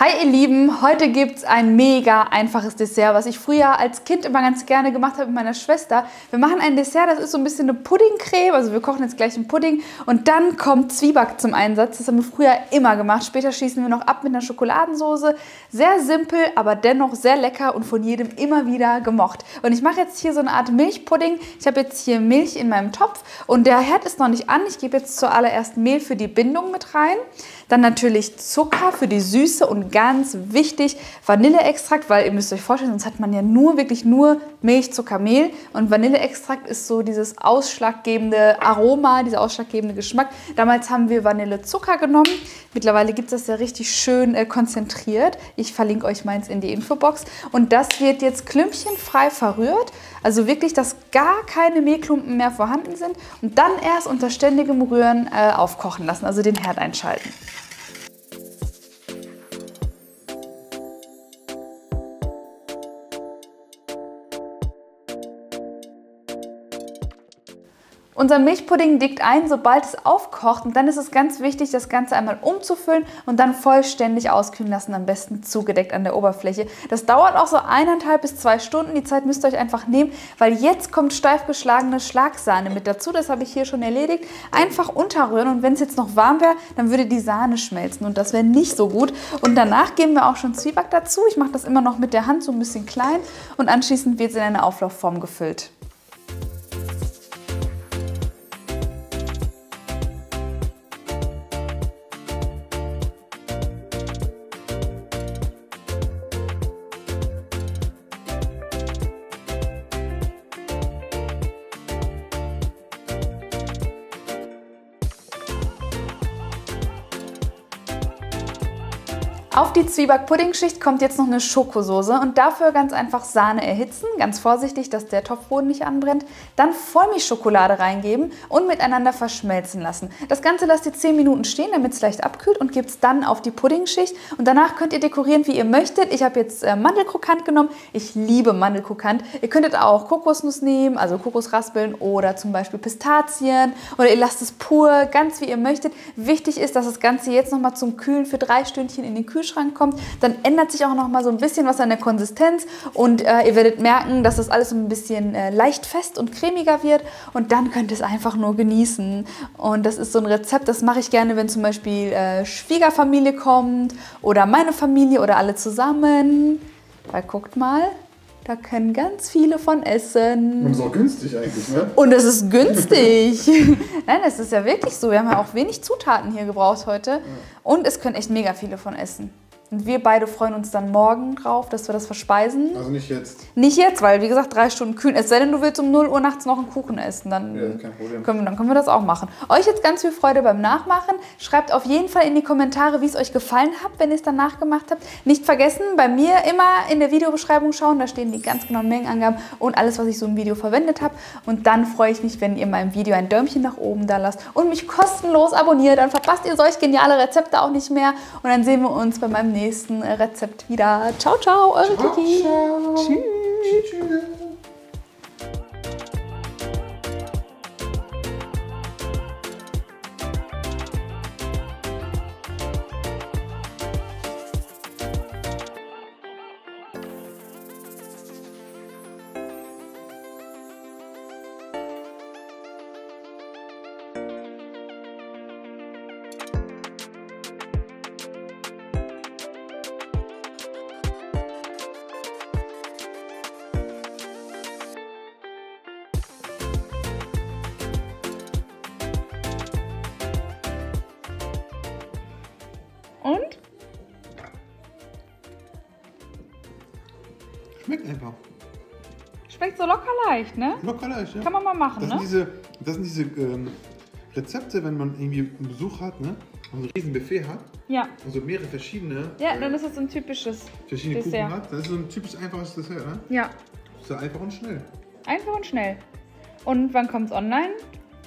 Hi ihr Lieben, heute gibt es ein mega einfaches Dessert, was ich früher als Kind immer ganz gerne gemacht habe mit meiner Schwester. Wir machen ein Dessert, das ist so ein bisschen eine Puddingcreme, also wir kochen jetzt gleich einen Pudding und dann kommt Zwieback zum Einsatz. Das haben wir früher immer gemacht. Später schießen wir noch ab mit einer Schokoladensauce. Sehr simpel, aber dennoch sehr lecker und von jedem immer wieder gemocht. Und ich mache jetzt hier so eine Art Milchpudding. Ich habe jetzt hier Milch in meinem Topf und der Herd ist noch nicht an. Ich gebe jetzt zuallererst Mehl für die Bindung mit rein. Dann natürlich Zucker für die Süße und ganz wichtig Vanilleextrakt, weil ihr müsst euch vorstellen, sonst hat man ja wirklich nur Milch, Zucker, Mehl. Und Vanilleextrakt ist so dieses ausschlaggebende Aroma, dieser ausschlaggebende Geschmack. Damals haben wir Vanillezucker genommen. Mittlerweile gibt es das ja richtig schön konzentriert. Ich verlinke euch meins in die Infobox. Und das wird jetzt klümpchenfrei verrührt. Also wirklich, dass gar keine Mehlklumpen mehr vorhanden sind. Und dann erst unter ständigem Rühren aufkochen lassen, also den Herd einschalten. Unser Milchpudding dickt ein, sobald es aufkocht, und dann ist es ganz wichtig, das Ganze einmal umzufüllen und dann vollständig auskühlen lassen, am besten zugedeckt an der Oberfläche. Das dauert auch so 1,5 bis 2 Stunden, die Zeit müsst ihr euch einfach nehmen, weil jetzt kommt steif geschlagene Schlagsahne mit dazu, das habe ich hier schon erledigt. Einfach unterrühren und wenn es jetzt noch warm wäre, dann würde die Sahne schmelzen und das wäre nicht so gut. Und danach geben wir auch schon Zwieback dazu, ich mache das immer noch mit der Hand so ein bisschen klein und anschließend wird es in eine Auflaufform gefüllt. Auf die Zwieback-Pudding-Schicht kommt jetzt noch eine Schokosoße und dafür ganz einfach Sahne erhitzen, ganz vorsichtig, dass der Topfboden nicht anbrennt, dann Vollmilchschokolade reingeben und miteinander verschmelzen lassen. Das Ganze lasst ihr 10 Minuten stehen, damit es leicht abkühlt und gebt es dann auf die Puddingschicht und danach könnt ihr dekorieren, wie ihr möchtet. Ich habe jetzt Mandelkrokant genommen, ich liebe Mandelkrokant. Ihr könntet auch Kokosnuss nehmen, also Kokosraspeln oder zum Beispiel Pistazien oder ihr lasst es pur, ganz wie ihr möchtet. Wichtig ist, dass das Ganze jetzt nochmal zum Kühlen für 3 Stündchen in den Kühlschrank kommt, dann ändert sich auch noch mal so ein bisschen was an der Konsistenz und ihr werdet merken, dass das alles so ein bisschen leicht fest und cremiger wird und dann könnt ihr es einfach nur genießen. Und das ist so ein Rezept, das mache ich gerne, wenn zum Beispiel Schwiegerfamilie kommt oder meine Familie oder alle zusammen. Weil guckt mal, da können ganz viele von essen. Und ist auch günstig eigentlich, ne? Und es ist günstig. Nein, das ist ja wirklich so. Wir haben ja auch wenig Zutaten hier gebraucht heute. Ja. Und es können echt mega viele von essen. Und wir beide freuen uns dann morgen drauf, dass wir das verspeisen. Also nicht jetzt? Nicht jetzt, weil wie gesagt 3 Stunden kühlen. Es sei denn, du willst um 0 Uhr nachts noch einen Kuchen essen. Dann, ja, kein Problem. Können wir das auch machen. Euch jetzt ganz viel Freude beim Nachmachen. Schreibt auf jeden Fall in die Kommentare, wie es euch gefallen hat, wenn ihr es dann nachgemacht habt. Nicht vergessen, bei mir immer in der Videobeschreibung schauen. Da stehen die ganz genauen Mengenangaben und alles, was ich so im Video verwendet habe. Und dann freue ich mich, wenn ihr meinem Video ein Däumchen nach oben da lasst und mich kostenlos abonniert. Dann verpasst ihr solch geniale Rezepte auch nicht mehr. Und dann sehen wir uns bei meinem nächsten Rezept wieder. Ciao, ciao, eure Kiki. Tschüss. Tschüss. Und? Schmeckt einfach. Schmeckt so locker leicht, ne? Locker leicht, ja. Kann man mal machen, das sind diese Rezepte, wenn man irgendwie einen Besuch hat, ne? Und ein riesen Buffet hat. Ja. Also mehrere verschiedene. Ja, dann ist das ein typisches verschiedene Dessert. Kuchen hat. Das ist so ein typisch einfaches Dessert, ne? Ja. Das ist einfach und schnell. Einfach und schnell. Und wann kommt es online?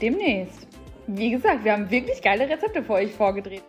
Demnächst. Wie gesagt, wir haben wirklich geile Rezepte für euch vorgedreht.